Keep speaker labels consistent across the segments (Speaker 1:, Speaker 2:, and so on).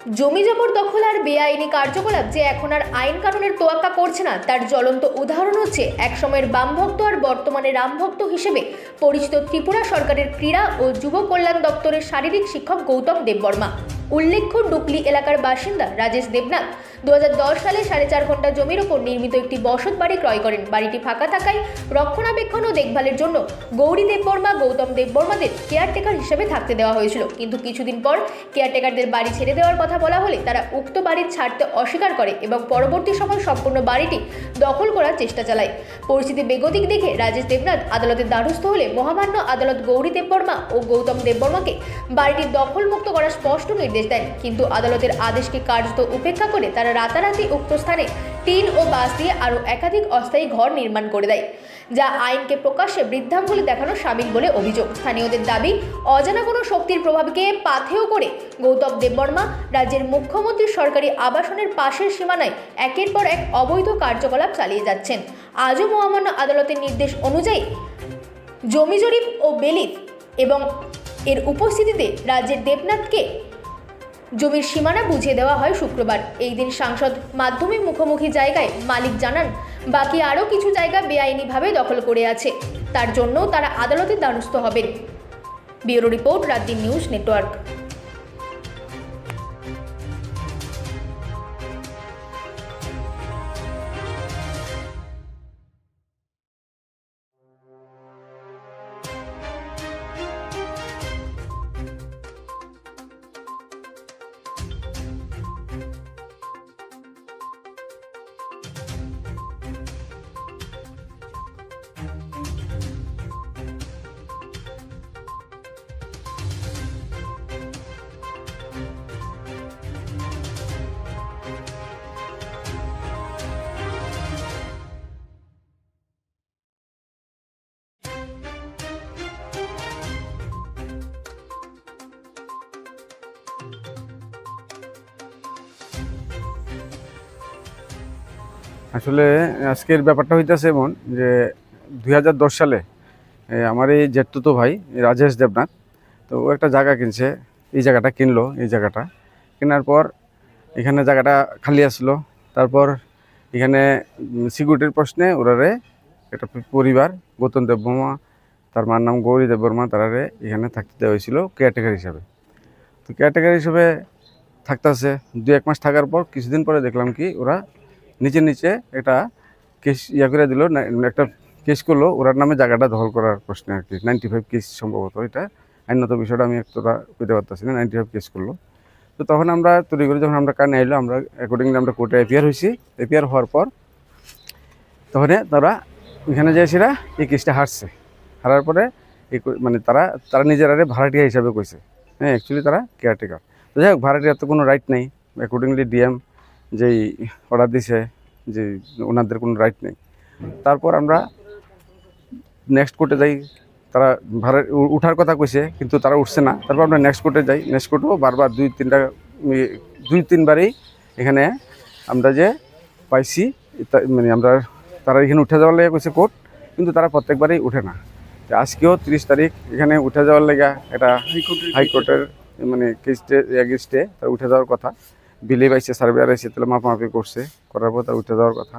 Speaker 1: জমি জবরদখল আর বেআইনি কার্যকলাপ যে এখন আর আইন কানুনের তোয়াক্কা করছে না তার জ্বলন্ত উদাহরণ হচ্ছে একসময়ের বামভক্ত আর বর্তমানে রামভক্ত হিসেবে পরিচিত ত্রিপুরা সরকারের ক্রীড়া ও যুব কল্যাণ দপ্তরের শারীরিক শিক্ষক গৌতম দেববর্মা। উল্লেখ্য, ডুকলি এলাকার বাসিন্দা রাজেশ দেবনাথ 2010 সালে 4.5 ঘন্টা জমির ওপর নির্মিত একটি বসত বাড়ি ক্রয় করেন। বাড়িটি ফাঁকা থাকায় রক্ষণাবেক্ষণ ও দেখভালের জন্য গৌরী দেববর্মা গৌতম দেববর্মাদের কেয়ারটেকার হিসেবে থাকতে দেওয়া হয়েছিল। কিন্তু কিছুদিন পর কেয়ারটেকারদের বাড়ি ছেড়ে দেওয়ার কথা বলা হলে তারা উক্ত বাড়ি ছাড়তে অস্বীকার করে এবং পরবর্তী সময় সম্পূর্ণ বাড়িটি দখল করার চেষ্টা চালায়। পরিস্থিতি বেগতিক দেখে রাজেশ দেবনাথ আদালতের দ্বারস্থ হলে মহামান্য আদালত গৌরী দেববর্মা ও গৌতম দেববর্মাকে বাড়িটি দখলমুক্ত করার স্পষ্ট নির্দেশ দেন। কিন্তু আদালতের আদেশকে কার্যত উপেক্ষা করে তারা রাতারাতি উক্ত স্থানে টিন ও বাঁশ দিয়ে আরও একাধিক অস্থায়ী ঘর নির্মাণ করে দেয়, যা আইনকে প্রকাশ্যে বৃদ্ধাঙ্গুলি দেখানো শামিল বলে অভিযোগ। স্থানীয়দের দাবি, অজানা কোনো শক্তির প্রভাবকে পাথেয় করে গৌতম দেববর্মা রাজ্যের মুখ্যমন্ত্রীর সরকারি আবাসনের পাশের সীমানায় একের পর এক অবৈধ কার্যকলাপ চালিয়ে যাচ্ছেন। আজও মহামান্য আদালতের নির্দেশ অনুযায়ী জমি জরিপ ও বেলিফ এবং এর উপস্থিতিতে রাজ্যের দেবনাথকে জমির সীমানা বুঝিয়ে দেওয়া হয় শুক্রবার। এই দিন সাংসদ মাধ্যমে মুখোমুখি জায়গায় মালিক জানান বাকি আরও কিছু জায়গা বেআইনিভাবে দখল করে আছে, তার জন্যও তারা আদালতের দ্বারস্থ হবেন। Bureau report, রাতদিন news network.
Speaker 2: আসলে আজকের ব্যাপারটা হইতেছে এমন যে 2010 সালে আমার এই জেঠতুতো ভাই রাজেশ দেবনাথ, তো ও একটা জায়গা কিনছে। এই জায়গাটা কিনলো। এই জায়গাটা কেনার পর এখানে জায়গাটা খালি আসলো। তারপর এখানে সিকিউরিটির প্রশ্নে ওরারে একটা পরিবার গৌতম দেববর্মা, তার মার নাম গৌরী দেববর্মা, তারারে এখানে থাকতে দেওয়া হয়েছিল কেয়ারটেকার হিসাবে। তো কেয়ারটেকার হিসেবে থাকতেছে 2-1 মাস থাকার পর কিছুদিন পরে দেখলাম কি ওরা নিচে একটা কেস করে দিল, একটা কেস করলো ওরার নামে জায়গাটা দখল করার প্রশ্নে আর কি। 95 কেস সম্ভবত, এটা আইনত বিষয়টা আমি একটুটা পেতে পারতেছি না। 95 কেস করলো। তো তখন আমরা তৈরি করে যখন আমরা কানে আইলো, আমরা অ্যাকর্ডিংলি আমরা কোর্টে এপিয়ার হয়েছি। এপিয়ার হওয়ার পর তখন তারা এখানে যে সেরা এই কেসটা হারার পরে মানে তারা নিজেরা ভাড়াটিয়া হিসাবে কইছে। হ্যাঁ, অ্যাকচুয়ালি তারা কেয়ারটেকার। তো যাই হোক, ভাড়াটিয়ার তো কোনো রাইট নেই। অ্যাকর্ডিংলি ডিএম যেই অর্ডার দিছে যে ওনাদের কোনো রাইট নেই। তারপর আমরা নেক্সট কোর্টে যাই। তারা ভাড়া উঠার কথা কইছে, কিন্তু তারা উঠছে না। তারপর আমরা নেক্সট কোর্টে যাই। নেক্সট কোর্টেও বারবার 2-3বারই এখানে আমরা যে পাইছি, মানে আমরা তারা এখানে উঠে যাওয়ার লেগে কইছে কোর্ট, কিন্তু তারা প্রত্যেকবারই উঠে না। আজকেও 30 তারিখ এখানে উঠে যাওয়ার লেগা এটা হাইকোর্টের মানে কেসটে এগেস্টে তারা উঠে যাওয়ার কথা। বিলে পাইছে, সার্ভেয়ার এসে তাহলে মাপামাপি করছে, করার পর তারা উঠে যাওয়ার কথা।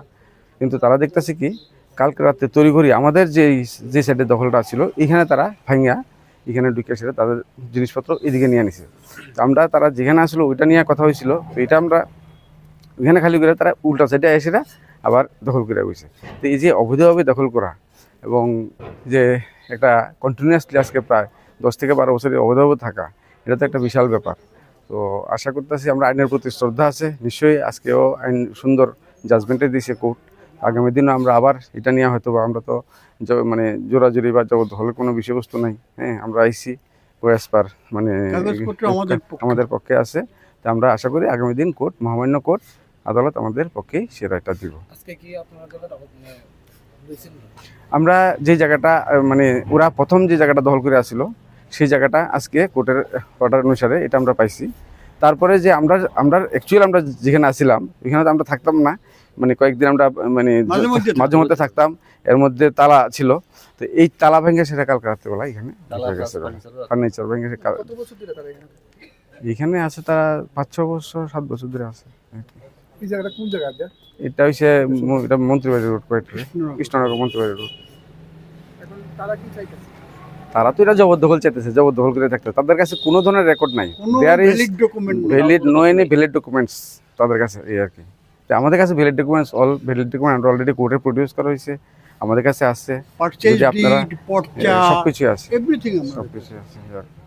Speaker 2: কিন্তু তারা দেখতেছে কি কালকে রাতে তড়িঘড়ি আমাদের যে সাইডের দখলটা ছিল এখানে তারা ভাঙিয়া এখানে ঢুকে সেটা তাদের জিনিসপত্র এদিকে নিয়ে নিছে। আমরা তারা যেখানে আসলো ওইটা নিয়ে কথা হয়েছিল, তো এটা আমরা এখানে খালি করে তারা উল্টা সাইডে এসে আবার দখল করে গেছে। তো এই যে অবৈধভাবে দখল করা এবং যে একটা কন্টিনিউয়াসলি আজকে প্রায় 10 থেকে 12 বছরের অবৈধভাবে থাকা, এটা তো একটা বিশাল ব্যাপার। তো আশা করতেছি আমরা আইনের প্রতি শ্রদ্ধা আছে নিশ্চয়ই। আজকেও আইন সুন্দর জাজমেন্টে দিয়েছে কোর্ট। আগামী দিনও আমরা আবার এটা নিয়ে হয়তো বা আমরা তো মানে জোরাজুরি বা জবরদখলের কোনো বিষয়বস্তু নাই। হ্যাঁ, আমরা আইসি ওয়াস পার মানে আমাদের পক্ষে আছে। তো আমরা আশা করি আগামী দিন কোর্ট, মহামান্য কোর্ট আদালত আমাদের পক্ষেই সে রায়টা দিব। আমরা যে জায়গাটা মানে ওরা প্রথম যে জায়গাটা দখল করে আসছিল সেই জায়গাটা আজকে কোর্টের অর্ডার অনুসারে এটা আমরা পাইছি। তারপরে যে আমরা অ্যাকচুয়ালি আমরা যেখানে আসছিলাম ওইখানে তো আমরা থাকতাম না, মানে কয়েকদিন আমরা মানে মাঝে মধ্যে থাকতাম। এর মধ্যে তালা ছিল, তো এই তালা ভেঙে সেটা কালকে রাত্রেবেলা এখানে ফার্নিচার ভেঙে এখানে আছে তারা 5-6 বছর 7 বছর ধরে আছে আর কি।
Speaker 3: এই জায়গাটা কোন জায়গা আছে?
Speaker 2: এটা হচ্ছে এটা মন্ত্রীবাড়ি রোড কৃষ্ণনগর মন্ত্রীবাড়ি রোড।
Speaker 3: এখন তারা কি চাইতেছে?
Speaker 2: তারা তো এটা জবরদখল চাইতেছে, জবরদখল করে থাকতে তাদের কাছে কোনো ধরনের রেকর্ড নাই,
Speaker 3: কোনো
Speaker 2: there is
Speaker 3: valid document
Speaker 2: valid no any valid documents তাদের কাছে এই আর কি। তো আমাদের কাছে valid documents valid document already কোর্টে প্রডিউস করা হয়েছে, আমাদের কাছে আছে,
Speaker 3: পারচেজ
Speaker 2: যদি আপনারা
Speaker 3: ডিড, পট্টা
Speaker 2: সবকিছু আছে,
Speaker 3: এভরিথিং আমরা
Speaker 2: সবকিছু আছে আর কি।